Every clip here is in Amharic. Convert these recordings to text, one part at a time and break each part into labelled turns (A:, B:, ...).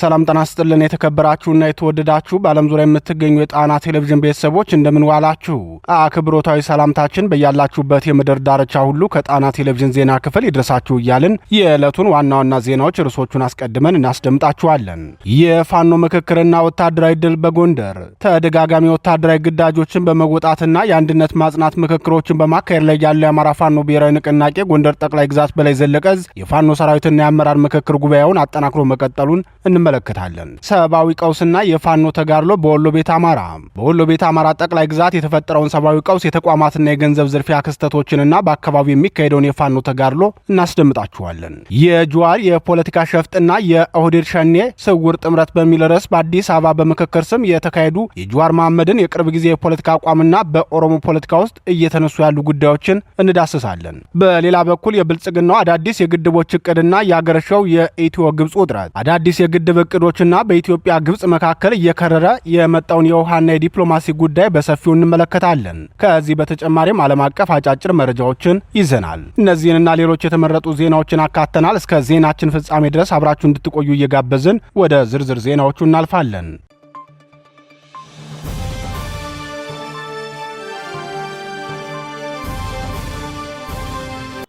A: ሰላም ጤና ይስጥልን የተከበራችሁና የተወደዳችሁ በዓለም ዙሪያ የምትገኙ የጣና ቴሌቪዥን ቤተሰቦች እንደምን ዋላችሁ። አክብሮታዊ ሰላምታችን በያላችሁበት የምድር ዳርቻ ሁሉ ከጣና ቴሌቪዥን ዜና ክፍል ይድረሳችሁ እያልን የዕለቱን ዋና ዋና ዜናዎች ርዕሶቹን አስቀድመን እናስደምጣችኋለን። የፋኖ ምክክርና ወታደራዊ ድል በጎንደር ተደጋጋሚ ወታደራዊ ግዳጆችን በመወጣትና የአንድነት ማጽናት ምክክሮችን በማካሄድ ላይ ያለው የአማራ ፋኖ ብሔራዊ ንቅናቄ ጎንደር ጠቅላይ ግዛት በላይ ዘለቀ ዕዝ የፋኖ ሰራዊትና የአመራር ምክክር ጉባኤውን አጠናክሮ መቀጠሉን እንመለከታለን። ሰብአዊ ቀውስና የፋኖ ተጋድሎ በወሎ ቤት አማራ ጠቅላይ ግዛት የተፈጠረውን ሰብአዊ ቀውስ የተቋማትና የገንዘብ ዝርፊያ ክስተቶችንና በአካባቢው የሚካሄደውን የፋኖ ተጋድሎ እናስደምጣችኋለን። የጅዋር የፖለቲካ ሸፍጥና የኦህዴድ ሸኔ ስውር ጥምረት በሚል ርዕስ በአዲስ አበባ በምክክር ስም የተካሄዱ የጅዋር መሐመድን የቅርብ ጊዜ የፖለቲካ አቋምና በኦሮሞ ፖለቲካ ውስጥ እየተነሱ ያሉ ጉዳዮችን እንዳስሳለን። በሌላ በኩል የብልጽግናው አዳዲስ የግድቦች እቅድና ያገረሸው የኢትዮ ግብጽ ውጥረት አዳዲስ የግድብ እቅዶችና በኢትዮጵያ ግብጽ መካከል እየከረረ የመጣውን የውሃና የዲፕሎማሲ ጉዳይ በሰፊው እንመለከታለን። ከዚህ በተጨማሪም ዓለም አቀፍ አጫጭር መረጃዎችን ይዘናል። እነዚህንና ሌሎች የተመረጡ ዜናዎችን አካተናል። እስከ ዜናችን ፍጻሜ ድረስ አብራችሁ እንድትቆዩ እየጋበዝን ወደ ዝርዝር ዜናዎቹ እናልፋለን።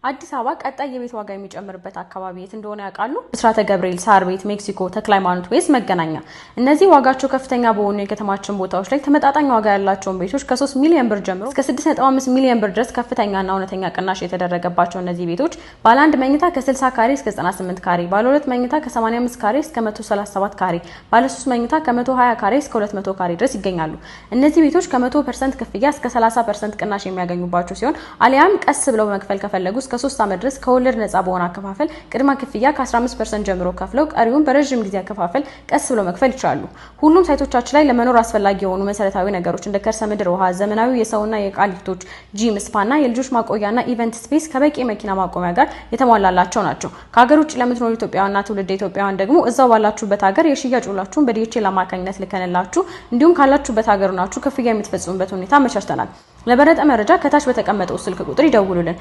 B: አዲስ አበባ ቀጣይ የቤት ዋጋ የሚጨምርበት አካባቢ የት እንደሆነ ያውቃሉ? ብስራተ ገብርኤል፣ ሳር ቤት፣ ሜክሲኮ፣ ተክለ ሃይማኖት ወይስ መገናኛ? እነዚህ ዋጋቸው ከፍተኛ በሆኑ የከተማችን ቦታዎች ላይ ተመጣጣኝ ዋጋ ያላቸውን ቤቶች ከ3 ሚሊዮን ብር ጀምሮ እስከ 6.5 ሚሊዮን ብር ድረስ ከፍተኛና እውነተኛ ቅናሽ የተደረገባቸው እነዚህ ቤቶች ባለ 1 መኝታ ከ60 ካሬ እስከ 98 ካሬ፣ ባለ 2 መኝታ ከ85 ካሬ እስከ 137 ካሬ፣ ባለ 3 መኝታ ከ120 ካሬ እስከ 200 ካሬ ድረስ ይገኛሉ። እነዚህ ቤቶች ከ100% ክፍያ እስከ 30% ቅናሽ የሚያገኙባቸው ሲሆን አሊያም ቀስ ብለው መክፈል ከፈለጉ እስከ 3 ዓመት ድረስ ከወለድ ነፃ በሆነ አከፋፈል ቅድመ ክፍያ ከ15% ጀምሮ ከፍለው ቀሪውን በረጅም ጊዜ አከፋፈል ቀስ ብለው መክፈል ይችላሉ። ሁሉም ሳይቶቻችን ላይ ለመኖር አስፈላጊ የሆኑ መሰረታዊ ነገሮች እንደ ከርሰ ምድር ውሃ፣ ዘመናዊ የሰውና የዕቃ ሊፍቶች፣ ጂም፣ ስፓና የልጆች ማቆያና ኢቨንት ስፔስ ከበቂ መኪና ማቆሚያ ጋር የተሟላላቸው ናቸው። ከሀገር ውጭ ለምትኖሩ ኢትዮጵያውያንና ትውልደ ኢትዮጵያውያን ደግሞ እዛው ባላችሁበት ሀገር የሽያጭ ውላችሁን በዲኤችኤል አማካኝነት ልከንላችሁ እንዲሁም ካላችሁበት ሀገር ናችሁ ክፍያ የምትፈጽሙበት ሁኔታ አመቻችተናል። ለበለጠ መረጃ ከታች በተቀመጠው ስልክ ቁጥር ይደውሉልን።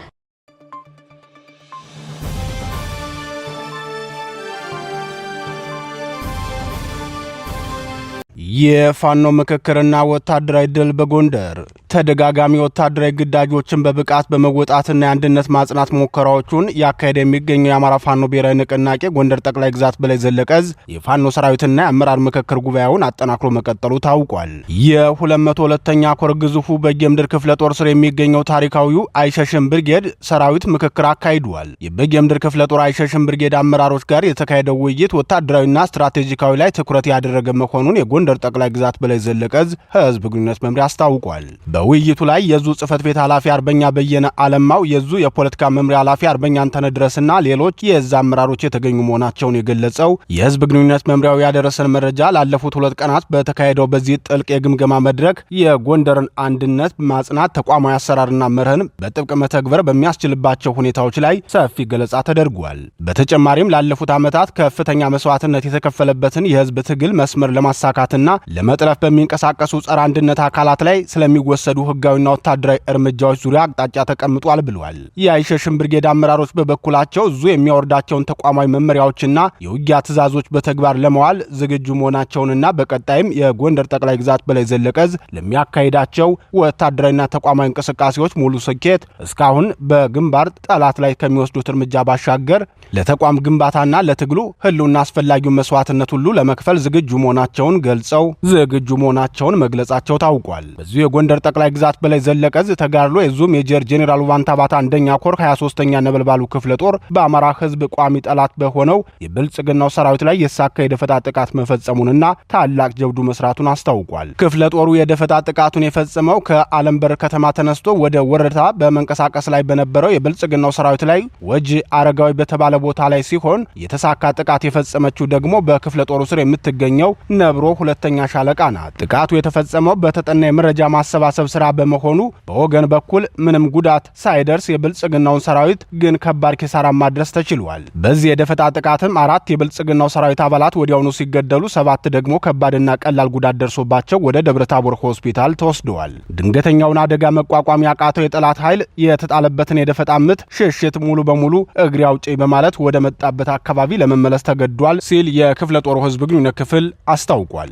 A: የፋኖ ምክክርና ወታደራዊ ድል በጎንደር ተደጋጋሚ ወታደራዊ ግዳጆችን በብቃት በመወጣትና የአንድነት ማጽናት ሙከራዎቹን ያካሄደ የሚገኘው የአማራ ፋኖ ብሔራዊ ንቅናቄ ጎንደር ጠቅላይ ግዛት በላይ ዘለቀ ዕዝ የፋኖ ሰራዊትና የአመራር ምክክር ጉባኤውን አጠናክሮ መቀጠሉ ታውቋል። የ202ኛ ኮር ግዙፉ በጌምድር ክፍለ ጦር ስር የሚገኘው ታሪካዊው አይሸሽም ብርጌድ ሰራዊት ምክክር አካሂዷል። የበጌምድር ክፍለ ጦር አይሸሽም ብርጌድ አመራሮች ጋር የተካሄደው ውይይት ወታደራዊና ስትራቴጂካዊ ላይ ትኩረት ያደረገ መሆኑን የጎንደር ጠቅላይ ግዛት በላይ ዘለቀ ዕዝ ህዝብ ግንኙነት መምሪያ አስታውቋል። በውይይቱ ላይ የዙ ጽህፈት ቤት ኃላፊ አርበኛ በየነ አለማው፣ የዙ የፖለቲካ መምሪያ ኃላፊ አርበኛ አንተነህ ድረስና ሌሎች የዕዝ አመራሮች የተገኙ መሆናቸውን የገለጸው የህዝብ ግንኙነት መምሪያው ያደረሰን መረጃ ላለፉት 2 ቀናት በተካሄደው በዚህ ጥልቅ የግምገማ መድረክ የጎንደርን አንድነት ማጽናት ተቋማዊ አሰራርና መርህን በጥብቅ መተግበር በሚያስችልባቸው ሁኔታዎች ላይ ሰፊ ገለጻ ተደርጓል። በተጨማሪም ላለፉት ዓመታት ከፍተኛ መስዋዕትነት የተከፈለበትን የህዝብ ትግል መስመር ለማሳካትና ለመጥለፍ በሚንቀሳቀሱ ጸረ አንድነት አካላት ላይ ስለሚወሰዱ ህጋዊና ወታደራዊ እርምጃዎች ዙሪያ አቅጣጫ ተቀምጧል ብሏል። የአይሸሽም ብርጌድ አመራሮች በበኩላቸው እዙ የሚያወርዳቸውን ተቋማዊ መመሪያዎችና የውጊያ ትዕዛዞች በተግባር ለመዋል ዝግጁ መሆናቸውንና በቀጣይም የጎንደር ጠቅላይ ግዛት በላይ ዘለቀ ዕዝ ለሚያካሂዳቸው ወታደራዊና ተቋማዊ እንቅስቃሴዎች ሙሉ ስኬት እስካሁን በግንባር ጠላት ላይ ከሚወስዱት እርምጃ ባሻገር ለተቋም ግንባታና ለትግሉ ህልውና አስፈላጊውን መስዋዕትነት ሁሉ ለመክፈል ዝግጁ መሆናቸውን ገልጸው ዝግጁ መሆናቸውን መግለጻቸው ታውቋል። በዚሁ የጎንደር ጠቅላይ ግዛት በላይ ዘለቀ ዕዝ ተጋድሎ የዙ ሜጀር ጄኔራል ዋንታ ባታ አንደኛ ኮር 23ኛ ነበልባሉ ክፍለ ጦር በአማራ ህዝብ ቋሚ ጠላት በሆነው የብልጽግናው ሰራዊት ላይ የተሳካ የደፈጣ ጥቃት መፈጸሙንና ታላቅ ጀብዱ መስራቱን አስታውቋል። ክፍለ ጦሩ የደፈጣ ጥቃቱን የፈጸመው ከአለምበር ከተማ ተነስቶ ወደ ወረታ በመንቀሳቀስ ላይ በነበረው የብልጽግናው ሰራዊት ላይ ወጅ አረጋዊ በተባለ ቦታ ላይ ሲሆን የተሳካ ጥቃት የፈጸመችው ደግሞ በክፍለ ጦሩ ስር የምትገኘው ነብሮ ሁለተኛ ሻለቃ ናት። ጥቃቱ የተፈጸመው በተጠና የመረጃ ማሰባሰብ ስራ በመሆኑ በወገን በኩል ምንም ጉዳት ሳይደርስ የብልጽግናውን ሰራዊት ግን ከባድ ኪሳራ ማድረስ ተችሏል። በዚህ የደፈጣ ጥቃትም 4 የብልጽግናው ሰራዊት አባላት ወዲያውኑ ሲገደሉ 7 ደግሞ ከባድና ቀላል ጉዳት ደርሶባቸው ወደ ደብረታቦር ሆስፒታል ተወስደዋል። ድንገተኛውን አደጋ መቋቋም ያቃተው የጠላት ኃይል የተጣለበትን የደፈጣ ምት ሽሽት ሙሉ በሙሉ እግሬ አውጪኝ በማለት ወደ መጣበት አካባቢ ለመመለስ ተገዷል ሲል የክፍለ ጦሩ ህዝብ ግንኙነት ክፍል አስታውቋል።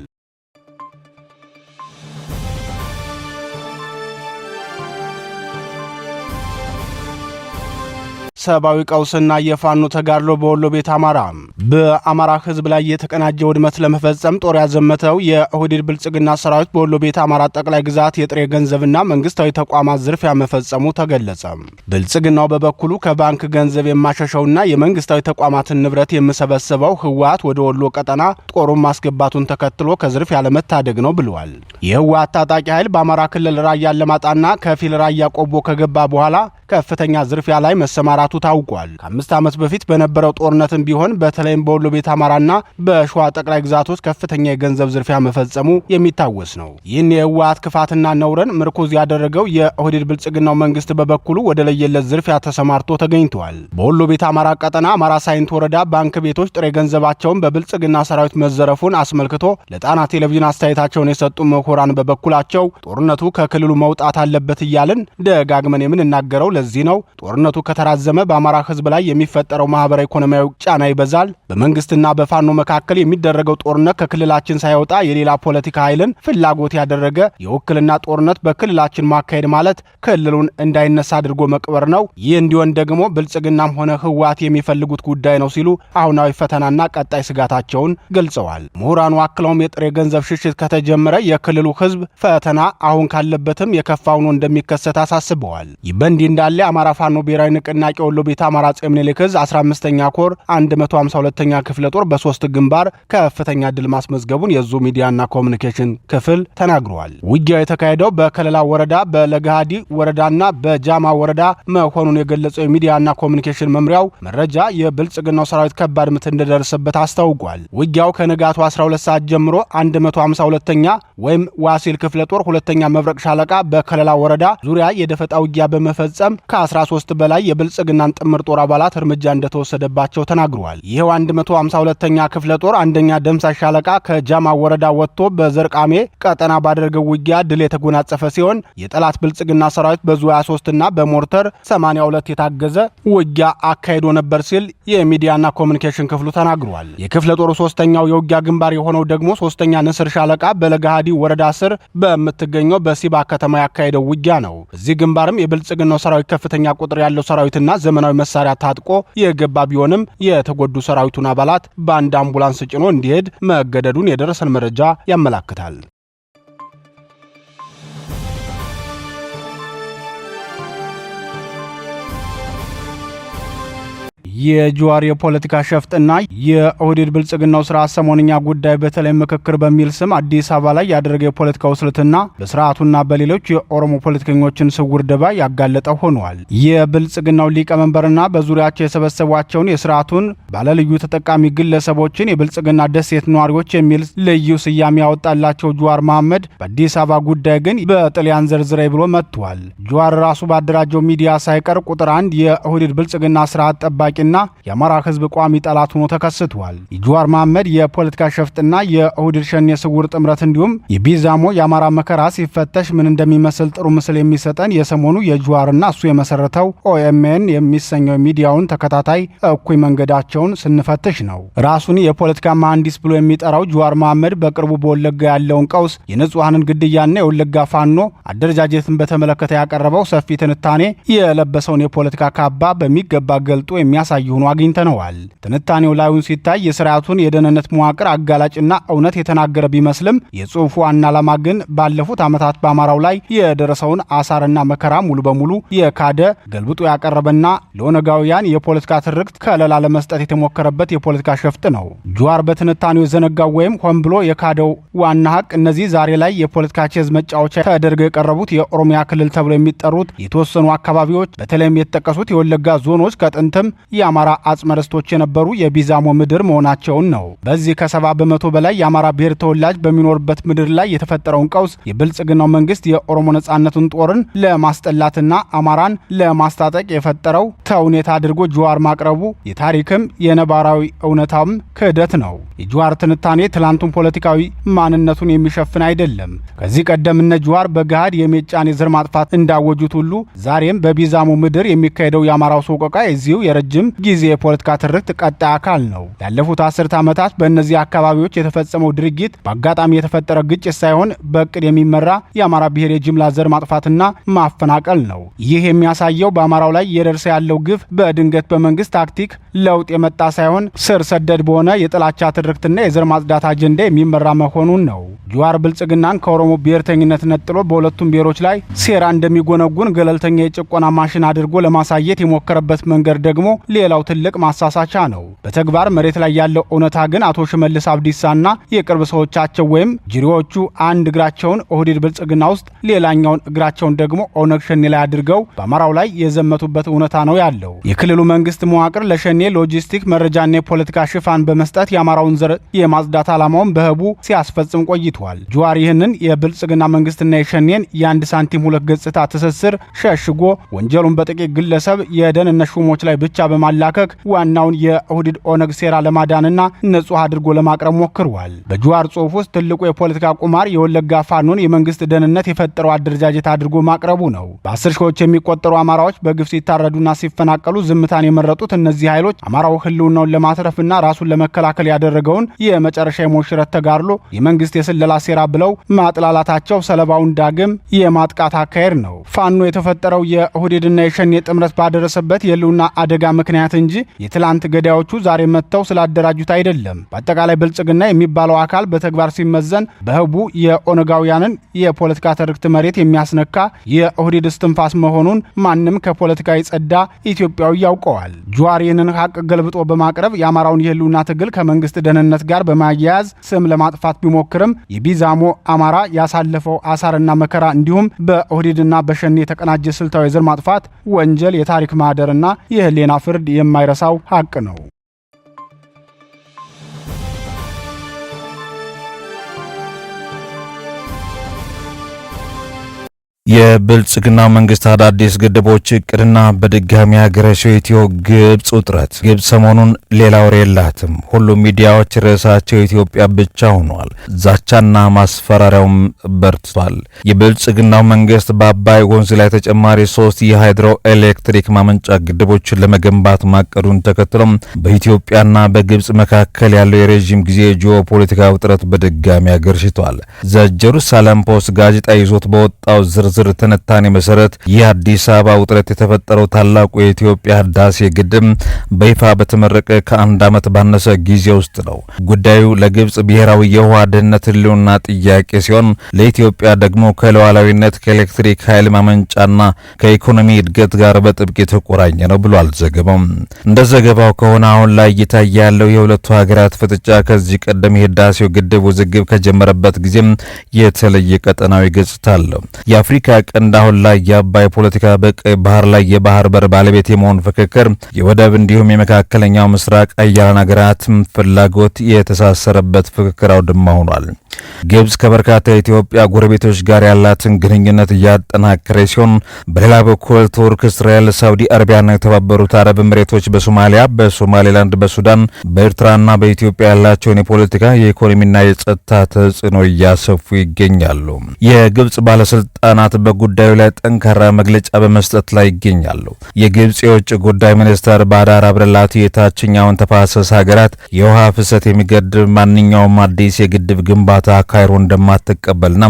A: ሰብአዊ ቀውስና የፋኖ ተጋድሎ በወሎ ቤት አማራ። በአማራ ህዝብ ላይ የተቀናጀ ውድመት ለመፈጸም ጦር ያዘመተው የኦህዴድ ብልጽግና ሰራዊት በወሎ ቤት አማራ ጠቅላይ ግዛት የጥሬ ገንዘብና መንግስታዊ ተቋማት ዝርፊያ መፈጸሙ ተገለጸ። ብልጽግናው በበኩሉ ከባንክ ገንዘብ የማሸሸውና የመንግስታዊ ተቋማትን ንብረት የምሰበስበው ህወሓት ወደ ወሎ ቀጠና ጦሩን ማስገባቱን ተከትሎ ከዝርፊያ ለመታደግ ነው ብለዋል። የህወሓት ታጣቂ ኃይል በአማራ ክልል ራያ አላማጣና ከፊል ራያ ቆቦ ከገባ በኋላ ከፍተኛ ዝርፊያ ላይ መሰማራቱ ታውቋል። ከ5 ዓመት በፊት በነበረው ጦርነትም ቢሆን በተለይም በወሎ ቤት አማራና በሸዋ ጠቅላይ ግዛቶች ከፍተኛ የገንዘብ ዝርፊያ መፈጸሙ የሚታወስ ነው። ይህን የህወሓት ክፋትና ነውረን ምርኩዝ ያደረገው የኦህዴድ ብልጽግናው መንግስት በበኩሉ ወደ ለየለት ዝርፊያ ተሰማርቶ ተገኝቷል። በወሎ ቤት አማራ ቀጠና አማራ ሳይንት ወረዳ ባንክ ቤቶች ጥሬ ገንዘባቸውን በብልጽግና ሰራዊት መዘረፉን አስመልክቶ ለጣና ቴሌቪዥን አስተያየታቸውን የሰጡ ምሁራን በበኩላቸው ጦርነቱ ከክልሉ መውጣት አለበት እያልን ደጋግመን የምንናገረው ለዚህ ነው። ጦርነቱ ከተራዘመ በአማራ ህዝብ ላይ የሚፈጠረው ማህበራዊ ኢኮኖሚያዊ ጫና ይበዛል። በመንግስትና በፋኖ መካከል የሚደረገው ጦርነት ከክልላችን ሳይወጣ የሌላ ፖለቲካ ኃይልን ፍላጎት ያደረገ የውክልና ጦርነት በክልላችን ማካሄድ ማለት ክልሉን እንዳይነሳ አድርጎ መቅበር ነው። ይህ እንዲሆን ደግሞ ብልጽግናም ሆነ ህወሓት የሚፈልጉት ጉዳይ ነው ሲሉ አሁናዊ ፈተናና ቀጣይ ስጋታቸውን ገልጸዋል። ምሁራኑ አክለውም የጥሬ ገንዘብ ሽሽት ከተጀመረ የክልሉ ህዝብ ፈተና አሁን ካለበትም የከፋ ሆኖ እንደሚከሰት አሳስበዋል። ይህ በእንዲህ እንዳለ አማራ ፋኖ ብሔራዊ ንቅናቄ ወሎ ቤት አማራ አፄ ምኒልክ ዕዝ 15ኛ ኮር 152ኛ ክፍለ ጦር በ3 ግንባር ከፍተኛ ድል ማስመዝገቡን የዙ ሚዲያና ኮሙኒኬሽን ክፍል ተናግሯል። ውጊያው የተካሄደው በከለላ ወረዳ፣ በለጋሃዲ ወረዳና በጃማ ወረዳ መሆኑን የገለጸው የሚዲያና ኮሙኒኬሽን መምሪያው መረጃ የብልጽግናው ሰራዊት ከባድ ምት እንደደረሰበት አስታውቋል። ውጊያው ከንጋቱ 12 ሰዓት ጀምሮ 152ኛ ወይም ዋሲል ክፍለ ጦር 2ኛ መብረቅ ሻለቃ በከለላ ወረዳ ዙሪያ የደፈጣ ውጊያ በመፈጸም ከ13 በላይ የብልጽግናን ጥምር ጦር አባላት እርምጃ እንደተወሰደባቸው ተናግረዋል። ይሄው 152ኛ ክፍለ ጦር 1ኛ ደምሳ ሻለቃ ከጃማ ወረዳ ወጥቶ በዘርቃሜ ቀጠና ባደረገው ውጊያ ድል የተጎናጸፈ ሲሆን የጠላት ብልጽግና ሰራዊት በዙ 23 እና በሞርተር 82 የታገዘ ውጊያ አካሂዶ ነበር ሲል የሚዲያና ኮሙኒኬሽን ክፍሉ ተናግሯል። የክፍለ ጦሩ 3ኛው የውጊያ ግንባር የሆነው ደግሞ 3ኛ ንስር ሻለቃ በለጋሃዲ ወረዳ ስር በምትገኘው በሲባ ከተማ ያካሄደው ውጊያ ነው። እዚህ ግንባርም የብልጽግናው ሰራዊት ከፍተኛ ቁጥር ያለው ሰራዊትና ዘመናዊ መሳሪያ ታጥቆ የገባ ቢሆንም የተጎዱ ሰራዊቱን አባላት በአንድ አምቡላንስ ጭኖ እንዲሄድ መገደዱን የደረሰን መረጃ ያመላክታል። የጀዋር የፖለቲካ ሸፍጥና የኦህዴድ ብልጽግናው ስርዓት ሰሞንኛ ጉዳይ በተለይ ምክክር በሚል ስም አዲስ አበባ ላይ ያደረገ የፖለቲካ ውስልትና በስርዓቱና በሌሎች የኦሮሞ ፖለቲከኞችን ስውር ደባ ያጋለጠ ሆኗል። የብልጽግናው ሊቀመንበርና በዙሪያቸው የሰበሰቧቸውን የስርዓቱን ባለልዩ ተጠቃሚ ግለሰቦችን የብልጽግና ደሴት ነዋሪዎች የሚል ልዩ ስያሜ ያወጣላቸው ጀዋር መሐመድ በአዲስ አበባ ጉዳይ ግን በጥልያን ዘርዝረይ ብሎ መጥቷል። ጀዋር ራሱ ባደራጀው ሚዲያ ሳይቀር ቁጥር 1 የኦህዴድ ብልጽግና ስርዓት ጠባቂ የአማራ ህዝብ ቋሚ ጠላት ሆኖ ተከስቷል። የጀዋር መሐመድ የፖለቲካ ሸፍጥና የኦህዴድ ሸኔ ስውር ጥምረት እንዲሁም የቢዛሞ የአማራ መከራ ሲፈተሽ ምን እንደሚመስል ጥሩ ምስል የሚሰጠን የሰሞኑ የጀዋርና እሱ የመሰረተው ኦኤምኤን የሚሰኘው ሚዲያውን ተከታታይ እኩይ መንገዳቸውን ስንፈትሽ ነው። ራሱን የፖለቲካ መሐንዲስ ብሎ የሚጠራው ጀዋር መሐመድ በቅርቡ በወለጋ ያለውን ቀውስ፣ የንጹሐንን ግድያና የወለጋ ፋኖ አደረጃጀትን በተመለከተ ያቀረበው ሰፊ ትንታኔ የለበሰውን የፖለቲካ ካባ በሚገባ ገልጦ የሚያሳይ ሆኖ አግኝተነዋል። ትንታኔው ላዩን ሲታይ የስርዓቱን የደህንነት መዋቅር አጋላጭና እውነት የተናገረ ቢመስልም የጽሑፉ ዋና ዓላማ ግን ባለፉት ዓመታት በአማራው ላይ የደረሰውን አሳርና መከራ ሙሉ በሙሉ የካደ ገልብጦ ያቀረበና ለኦነጋውያን የፖለቲካ ትርክት ከለላ ለመስጠት የተሞከረበት የፖለቲካ ሸፍጥ ነው። ጀዋር በትንታኔው የዘነጋው ወይም ሆን ብሎ የካደው ዋና ሀቅ እነዚህ ዛሬ ላይ የፖለቲካ ቼዝ መጫወቻ ተደርገው የቀረቡት የኦሮሚያ ክልል ተብሎ የሚጠሩት የተወሰኑ አካባቢዎች በተለይም የተጠቀሱት የወለጋ ዞኖች ከጥንትም የአማራ አጽመ ርስቶች የነበሩ የቢዛሞ ምድር መሆናቸውን ነው። በዚህ ከ70 በመቶ በላይ የአማራ ብሔር ተወላጅ በሚኖርበት ምድር ላይ የተፈጠረውን ቀውስ የብልጽግናው መንግስት የኦሮሞ ነጻነትን ጦርን ለማስጠላትና አማራን ለማስታጠቅ የፈጠረው ተውኔት አድርጎ ጀዋር ማቅረቡ የታሪክም የነባራዊ እውነታም ክህደት ነው። የጀዋር ትንታኔ ትላንቱን ፖለቲካዊ ማንነቱን የሚሸፍን አይደለም። ከዚህ ቀደም እነ ጀዋር በገሃድ የሜጫን የዘር ማጥፋት እንዳወጁት ሁሉ ዛሬም በቢዛሞ ምድር የሚካሄደው የአማራው ሰቆቃ የዚሁ የረጅም ጊዜ የፖለቲካ ትርክት ቀጣይ አካል ነው። ያለፉት 10 ዓመታት በእነዚህ አካባቢዎች የተፈጸመው ድርጊት በአጋጣሚ የተፈጠረ ግጭት ሳይሆን በእቅድ የሚመራ የአማራ ብሔር የጅምላ ዘር ማጥፋትና ማፈናቀል ነው። ይህ የሚያሳየው በአማራው ላይ እየደረሰ ያለው ግፍ በድንገት በመንግስት ታክቲክ ለውጥ የመጣ ሳይሆን ስር ሰደድ በሆነ የጥላቻ ትርክትና የዘር ማጽዳት አጀንዳ የሚመራ መሆኑን ነው። ጀዋር ብልጽግናን ከኦሮሞ ብሔርተኝነት ነጥሎ በሁለቱም ብሔሮች ላይ ሴራ እንደሚጎነጉን ገለልተኛ የጭቆና ማሽን አድርጎ ለማሳየት የሞከረበት መንገድ ደግሞ ሌላው ትልቅ ማሳሳቻ ነው። በተግባር መሬት ላይ ያለው እውነታ ግን አቶ ሽመልስ አብዲሳና የቅርብ ሰዎቻቸው ወይም ጅሪዎቹ አንድ እግራቸውን ኦህዴድ ብልጽግና ውስጥ ሌላኛውን እግራቸውን ደግሞ ኦነግ ሸኔ ላይ አድርገው በአማራው ላይ የዘመቱበት እውነታ ነው ያለው። የክልሉ መንግስት መዋቅር ለሸኔ ሎጂስቲክ መረጃና የፖለቲካ ሽፋን በመስጠት የአማራውን ዘር የማጽዳት ዓላማውን በህቡ ሲያስፈጽም ቆይቷል። ጀዋር ይህንን የብልጽግና መንግስትና የሸኔን የአንድ ሳንቲም ሁለት ገጽታ ትስስር ሸሽጎ ወንጀሉን በጥቂት ግለሰብ የደህንነት ሹሞች ላይ ብቻ በማላከክ ዋናውን የኦህዴድ ኦነግ ሴራ ለማዳንና ንጹህ አድርጎ ለማቅረብ ሞክሯል። በጀዋር ጽሑፍ ውስጥ ትልቁ የፖለቲካ ቁማር የወለጋ ፋኖን የመንግስት ደህንነት የፈጠረው አደረጃጀት አድርጎ ማቅረቡ ነው። በ10 ሺዎች የሚቆጠሩ አማራዎች በግፍ ሲታረዱና ሲፈናቀሉ ዝምታን የመረጡት እነዚህ ኃይሎች አማራው ህልውናውን ለማትረፍና ራሱን ለመከላከል ያደረገውን የመጨረሻ የሞሽረት ተጋድሎ የመንግስት የስለላ ሴራ ብለው ማጥላላታቸው ሰለባውን ዳግም የማጥቃት አካሄድ ነው። ፋኖ የተፈጠረው የኦህዴድና የሸኔ ጥምረት ባደረሰበት የህልውና አደጋ ምክንያት እንጂ የትላንት ገዳዮቹ ዛሬ መጥተው ስላደራጁት አይደለም። በአጠቃላይ ብልጽግና የሚባለው አካል በተግባር ሲመዘን በህቡ የኦነጋውያንን የፖለቲካ ትርክት መሬት የሚያስነካ የኦህዴድ እስትንፋስ መሆኑን ማንም ከፖለቲካ የጸዳ ኢትዮጵያዊ ያውቀዋል። ጀዋር ይህንን ሀቅ ገልብጦ በማቅረብ የአማራውን የህልውና ትግል ከመንግስት ደህንነት ጋር በማያያዝ ስም ለማጥፋት ቢሞክርም የቢዛሞ አማራ ያሳለፈው አሳርና መከራ እንዲሁም በኦህዴድና በሸኔ የተቀናጀ ስልታዊ የዘር ማጥፋት ወንጀል የታሪክ ማህደርና የህሊና ፍርድ የማይረሳው ሀቅ ነው።
C: የብልጽግና መንግስት አዳዲስ ግድቦች እቅድና በድጋሚ ሀገረሸው ኢትዮ ግብጽ ውጥረት። ግብጽ ሰሞኑን ሌላ ወሬ የላትም። ሁሉም ሚዲያዎች ርዕሳቸው ኢትዮጵያ ብቻ ሆኗል። ዛቻና ማስፈራሪያውም በርትቷል። የብልጽግናው መንግስት በአባይ ወንዝ ላይ ተጨማሪ 3 የሃይድሮ ኤሌክትሪክ ማመንጫ ግድቦችን ለመገንባት ማቀዱን ተከትሎም በኢትዮጵያና በግብጽ መካከል ያለው የረዥም ጊዜ ጂኦፖለቲካ ውጥረት በድጋሚ አገርሽቷል። ዘጀሩሳሌም ፖስት ጋዜጣ ይዞት በወጣው ዝርዝር ትንታኔ መሰረት ይህ አዲስ አበባ ውጥረት የተፈጠረው ታላቁ የኢትዮጵያ ህዳሴ ግድብ በይፋ በተመረቀ ከ1 ዓመት ባነሰ ጊዜ ውስጥ ነው። ጉዳዩ ለግብጽ ብሔራዊ የውሃ ደህንነት ህልውና ጥያቄ ሲሆን ለኢትዮጵያ ደግሞ ከሉዓላዊነት ከኤሌክትሪክ ኃይል ማመንጫና ከኢኮኖሚ እድገት ጋር በጥብቅ የተቆራኘ ነው ብሏል ዘገባው። እንደ ዘገባው ከሆነ አሁን ላይ እየታየ ያለው የሁለቱ ሀገራት ፍጥጫ ከዚህ ቀደም የህዳሴው ግድብ ውዝግብ ከጀመረበት ጊዜም የተለየ ቀጠናዊ ገጽታ አለው። የአፍሪካ ቀንድ አሁን ላይ የአባይ ፖለቲካ በቀይ ባህር ላይ የባህር በር ባለቤት የመሆን ፍክክር፣ የወደብ እንዲሁም የመካከለኛው ምስራቅ አያሌ ሀገራት ፍላጎት የተሳሰረበት ፍክክር አውድማ ሆኗል። ግብጽ ከበርካታ የኢትዮጵያ ጎረቤቶች ጋር ያላትን ግንኙነት እያጠናከረ ሲሆን በሌላ በኩል ቱርክ፣ እስራኤል፣ ሳውዲ አረቢያና የተባበሩት አረብ ኤምሬቶች በሶማሊያ፣ በሶማሌላንድ፣ በሱዳን፣ በኤርትራና በኢትዮጵያ ያላቸውን የፖለቲካ የኢኮኖሚና የጸጥታ ተጽዕኖ እያሰፉ ይገኛሉ። የግብጽ ባለስልጣናት በጉዳዩ ላይ ጠንካራ መግለጫ በመስጠት ላይ ይገኛሉ። የግብጽ የውጭ ጉዳይ ሚኒስትር ባዳር አብደላቲ የታችኛውን ተፋሰስ ሀገራት የውሃ ፍሰት የሚገድብ ማንኛውም አዲስ የግድብ ግንባታ ካይሮ እንደማትቀበልና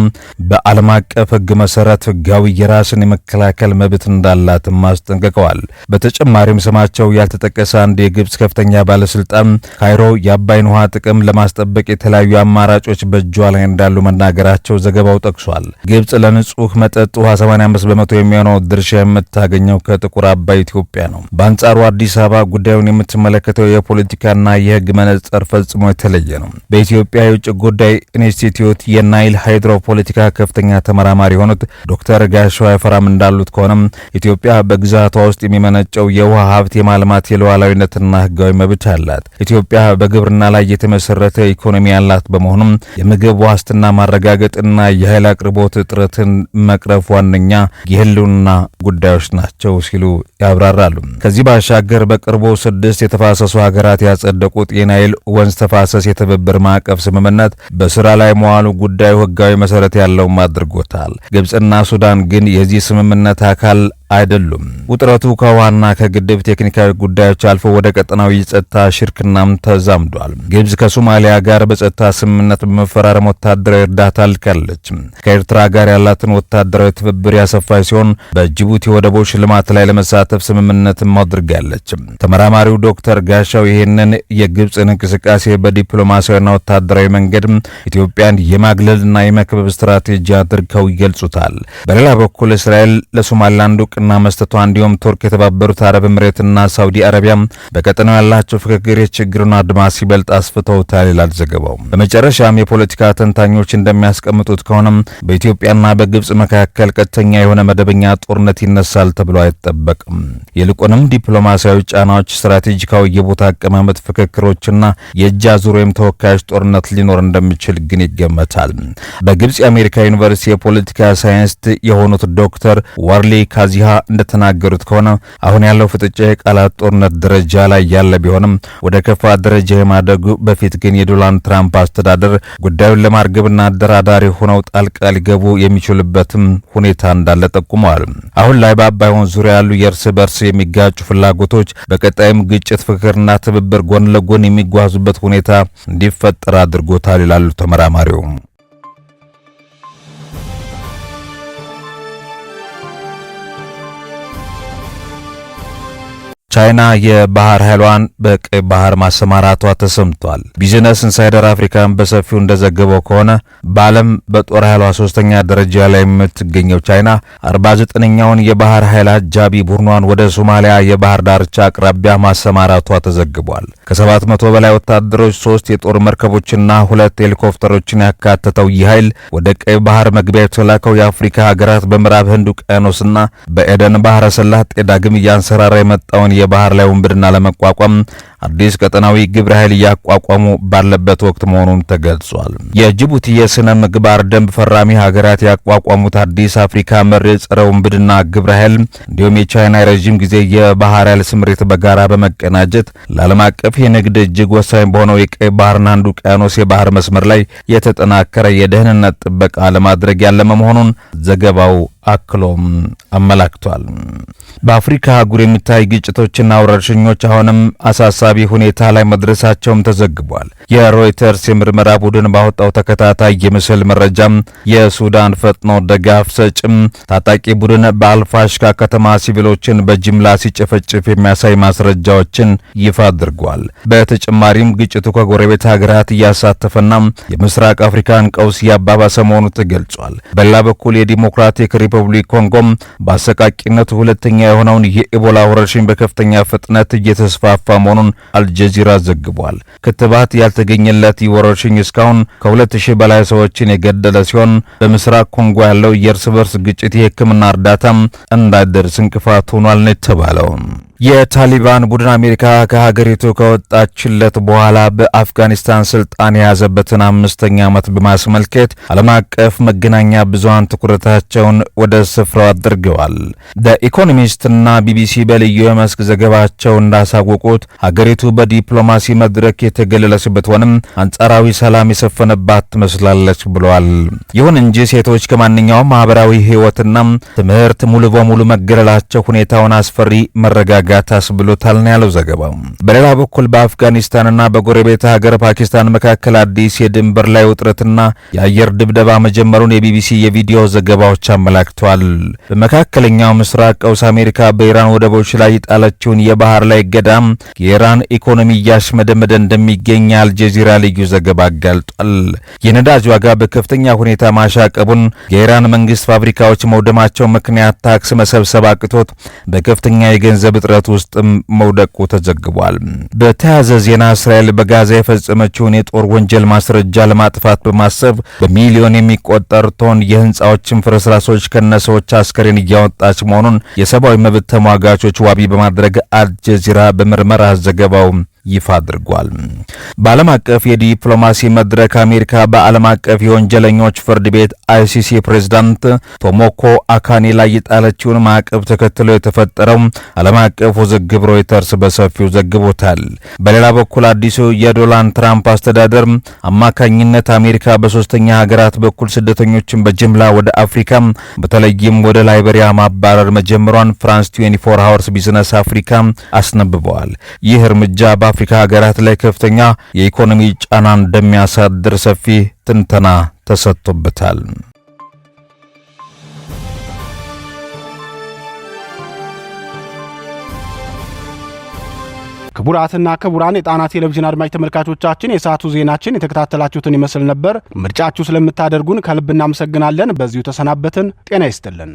C: በዓለም አቀፍ ሕግ መሰረት ሕጋዊ የራስን የመከላከል መብት እንዳላትም አስጠንቅቀዋል። በተጨማሪም ስማቸው ያልተጠቀሰ አንድ የግብጽ ከፍተኛ ባለስልጣን ካይሮ የአባይን ውሃ ጥቅም ለማስጠበቅ የተለያዩ አማራጮች በእጇ ላይ እንዳሉ መናገራቸው ዘገባው ጠቅሷል። ግብጽ ለንጹህ መጠጥ ውሃ 85 በመቶ የሚሆነው ድርሻ የምታገኘው ከጥቁር አባይ ኢትዮጵያ ነው። በአንጻሩ አዲስ አበባ ጉዳዩን የምትመለከተው የፖለቲካና የሕግ መነጽር ፈጽሞ የተለየ ነው። በኢትዮጵያ የውጭ ጉዳይ ኢንስቲትዩት የናይል ሃይድሮፖለቲካ ከፍተኛ ተመራማሪ የሆኑት ዶክተር ጋሻው አይፈራም እንዳሉት ከሆነም ኢትዮጵያ በግዛቷ ውስጥ የሚመነጨው የውሃ ሀብት የማልማት የሉዓላዊነትና ህጋዊ መብት አላት። ኢትዮጵያ በግብርና ላይ የተመሰረተ ኢኮኖሚ ያላት በመሆኑም የምግብ ዋስትና ማረጋገጥና የኃይል አቅርቦት እጥረትን መቅረፍ ዋነኛ የህልውና ጉዳዮች ናቸው ሲሉ ያብራራሉ። ከዚህ ባሻገር በቅርቡ 6 የተፋሰሱ ሀገራት ያጸደቁት የናይል ወንዝ ተፋሰስ የትብብር ማዕቀፍ ስምምነት በስራ ላይ መዋሉ ጉዳዩ ህጋዊ መሰረት ያለው አድርጎታል። ግብጽና ሱዳን ግን የዚህ ስምምነት አካል አይደሉም። ውጥረቱ ከዋና ከግድብ ቴክኒካዊ ጉዳዮች አልፎ ወደ ቀጠናዊ ጸጥታ ሽርክናም ተዛምዷል። ግብጽ ከሶማሊያ ጋር በጸጥታ ስምምነት በመፈራረም ወታደራዊ እርዳታ ልካለች። ከኤርትራ ጋር ያላትን ወታደራዊ ትብብር ያሰፋች ሲሆን በጅቡቲ ወደቦች ልማት ላይ ለመሳተፍ ስምምነትም አድርጋለች። ተመራማሪው ዶክተር ጋሻው ይህንን የግብጽን እንቅስቃሴ በዲፕሎማሲያዊና ወታደራዊ መንገድ ኢትዮጵያን የማግለልና የመክበብ ስትራቴጂ አድርገው ይገልጹታል። በሌላ በኩል እስራኤል ለሶማሊላንድ እና መስጠቷ እንዲሁም ቱርክ፣ የተባበሩት አረብ ኤምሬትና ሳውዲ አረቢያ በቀጠናው ያላቸው ፍክክር የችግሩን አድማስ ይበልጥ አስፍተውታል ይላል ዘገባው። በመጨረሻም የፖለቲካ ተንታኞች እንደሚያስቀምጡት ከሆነም በኢትዮጵያና በግብጽ መካከል ቀጥተኛ የሆነ መደበኛ ጦርነት ይነሳል ተብሎ አይጠበቅም። ይልቁንም ዲፕሎማሲያዊ ጫናዎች፣ ስትራቴጂካዊ የቦታ አቀማመጥ ፍክክሮችና የእጅ አዙር ወይም ተወካዮች ጦርነት ሊኖር እንደሚችል ግን ይገመታል። በግብጽ የአሜሪካ ዩኒቨርሲቲ የፖለቲካ ሳይንስ የሆኑት ዶክተር ዋርሊ ካዚሃ እንደተናገሩት ከሆነ አሁን ያለው ፍጥጫ የቃላት ጦርነት ደረጃ ላይ ያለ ቢሆንም ወደ ከፋ ደረጃ የማደጉ በፊት ግን የዶናልድ ትራምፕ አስተዳደር ጉዳዩን ለማርገብና አደራዳሪ ሆነው ጣልቃ ሊገቡ የሚችሉበትም ሁኔታ እንዳለ ጠቁመዋል። አሁን ላይ በአባይ ወንዝ ዙሪያ ያሉ የእርስ በርስ የሚጋጩ ፍላጎቶች በቀጣይም ግጭት፣ ፍቅርና ትብብር ጎን ለጎን የሚጓዙበት ሁኔታ እንዲፈጠር አድርጎታል ይላሉ ተመራማሪው። ቻይና የባህር ኃይሏን በቀይ ባህር ማሰማራቷ ተሰምቷል። ቢዝነስ ኢንሳይደር አፍሪካን በሰፊው እንደዘገበው ከሆነ በዓለም በጦር ኃይሏ 3ኛ ደረጃ ላይ የምትገኘው ቻይና 49ኛውን የባህር ኃይል አጃቢ ቡድኗን ወደ ሶማሊያ የባህር ዳርቻ አቅራቢያ ማሰማራቷ ተዘግቧል። ከ700 በላይ ወታደሮች፣ 3 የጦር መርከቦችና 2 ሄሊኮፕተሮችን ያካተተው ይህ ኃይል ወደ ቀይ ባህር መግቢያ የተላከው የአፍሪካ ሀገራት በምዕራብ ህንድ ውቅያኖስና በኤደን ባህረ ሰላጤ ዳግም እያንሰራራ የመጣውን የባህር ላይ ውንብድና ለመቋቋም አዲስ ቀጠናዊ ግብረ ኃይል እያቋቋሙ ባለበት ወቅት መሆኑን ተገልጿል። የጅቡቲ የስነ ምግባር ደንብ ፈራሚ ሀገራት ያቋቋሙት አዲስ አፍሪካ መር ጸረ ውንብድና ግብረ ኃይል እንዲሁም የቻይና የረዥም ጊዜ የባህር ኃይል ስምሪት በጋራ በመቀናጀት ለዓለም አቀፍ የንግድ እጅግ ወሳኝ በሆነው የቀይ ባህርና ህንድ ውቅያኖስ የባህር መስመር ላይ የተጠናከረ የደህንነት ጥበቃ ለማድረግ ያለመ መሆኑን ዘገባው አክሎም አመላክቷል። በአፍሪካ አህጉር የሚታይ ግጭቶችና ወረርሽኞች አሁንም አሳሳቢ ሁኔታ ላይ መድረሳቸውም ተዘግቧል። የሮይተርስ የምርመራ ቡድን ባወጣው ተከታታይ የምስል መረጃም የሱዳን ፈጥኖ ደጋፍ ሰጭም ታጣቂ ቡድን በአልፋሽካ ከተማ ሲቪሎችን በጅምላ ሲጨፈጭፍ የሚያሳይ ማስረጃዎችን ይፋ አድርጓል። በተጨማሪም ግጭቱ ከጎረቤት ሀገራት እያሳተፈና የምስራቅ አፍሪካን ቀውስ እያባባሰ መሆኑ ተገልጿል። በሌላ በኩል የዲሞክራቲክ ሪፐብሊክ ኮንጎም በአሰቃቂነቱ ሁለተኛ የሆነውን የኢቦላ ወረርሽኝ በከፍተኛ ፍጥነት እየተስፋፋ መሆኑን አልጀዚራ ዘግቧል። ክትባት ያልተገኘለት ይህ ወረርሽኝ እስካሁን ከ2000 በላይ ሰዎችን የገደለ ሲሆን በምስራቅ ኮንጎ ያለው የእርስ በርስ ግጭት የሕክምና እርዳታም እንዳይደርስ እንቅፋት ሆኗል ነው የተባለው። የታሊባን ቡድን አሜሪካ ከሀገሪቱ ከወጣችለት በኋላ በአፍጋኒስታን ስልጣን የያዘበትን 5ኛ ዓመት በማስመልከት ዓለም አቀፍ መገናኛ ብዙሃን ትኩረታቸውን ወደ ስፍራው አድርገዋል። ኢኮኖሚስትና ቢቢሲ በልዩ የመስክ ዘገባቸው እንዳሳወቁት ሀገሪቱ በዲፕሎማሲ መድረክ የተገለለች ብትሆንም አንጻራዊ ሰላም የሰፈነባት ትመስላለች ብለዋል። ይሁን እንጂ ሴቶች ከማንኛውም ማህበራዊ ህይወትና ትምህርት ሙሉ በሙሉ መገለላቸው ሁኔታውን አስፈሪ መረጋጋት አስብሎታል ነው ያለው ዘገባው። በሌላ በኩል በአፍጋኒስታንና በጎረቤት ሀገር ፓኪስታን መካከል አዲስ የድንበር ላይ ውጥረትና የአየር ድብደባ መጀመሩን የቢቢሲ የቪዲዮ ዘገባዎች አመላክተዋል። በመካከለኛው ምስራቅ ቀውስ አሜሪካ በኢራን ወደቦች ላይ የጣለችውን የባህር ላይ እገዳም የኢራን ኢኮኖሚ እያሽመደመደ እንደሚገኝ አልጀዚራ ልዩ ዘገባ አጋልጧል። የነዳጅ ዋጋ በከፍተኛ ሁኔታ ማሻቀቡን፣ የኢራን መንግስት ፋብሪካዎች መውደማቸው ምክንያት ታክስ መሰብሰብ አቅቶት በከፍተኛ የገንዘብ እጥረት ውጥረት ውስጥም መውደቁ ተዘግቧል። በተያያዘ ዜና እስራኤል በጋዛ የፈጸመችውን የጦር ወንጀል ማስረጃ ለማጥፋት በማሰብ በሚሊዮን የሚቆጠር ቶን የህንፃዎችን ፍርስራሾች ከነሰዎች አስከሬን እያወጣች መሆኑን የሰብአዊ መብት ተሟጋቾች ዋቢ በማድረግ አልጀዚራ በምርመራ ዘገባው ይፋ አድርጓል። በዓለም አቀፍ የዲፕሎማሲ መድረክ አሜሪካ በዓለም አቀፍ የወንጀለኞች ፍርድ ቤት አይሲሲ ፕሬዝዳንት ቶሞኮ አካኒ ላይ የጣለችውን ማዕቀብ ተከትሎ የተፈጠረው ዓለም አቀፍ ውዝግብ ሮይተርስ በሰፊው ዘግቦታል። በሌላ በኩል አዲሱ የዶናልድ ትራምፕ አስተዳደር አማካኝነት አሜሪካ በሶስተኛ ሀገራት በኩል ስደተኞችን በጅምላ ወደ አፍሪካ በተለይም ወደ ላይቤሪያ ማባረር መጀመሯን ፍራንስ 24 ሃወርስ ቢዝነስ አፍሪካ አስነብበዋል። ይህ እርምጃ በአፍሪካ ሀገራት ላይ ከፍተኛ የኢኮኖሚ ጫና እንደሚያሳድር ሰፊ ትንተና ተሰጥቶበታል።
A: ክቡራትና ክቡራን የጣና ቴሌቪዥን አድማጭ ተመልካቾቻችን የሰዓቱ ዜናችን የተከታተላችሁትን ይመስል ነበር። ምርጫችሁ ስለምታደርጉን ከልብ እናመሰግናለን። በዚሁ ተሰናበትን። ጤና ይስጥልን።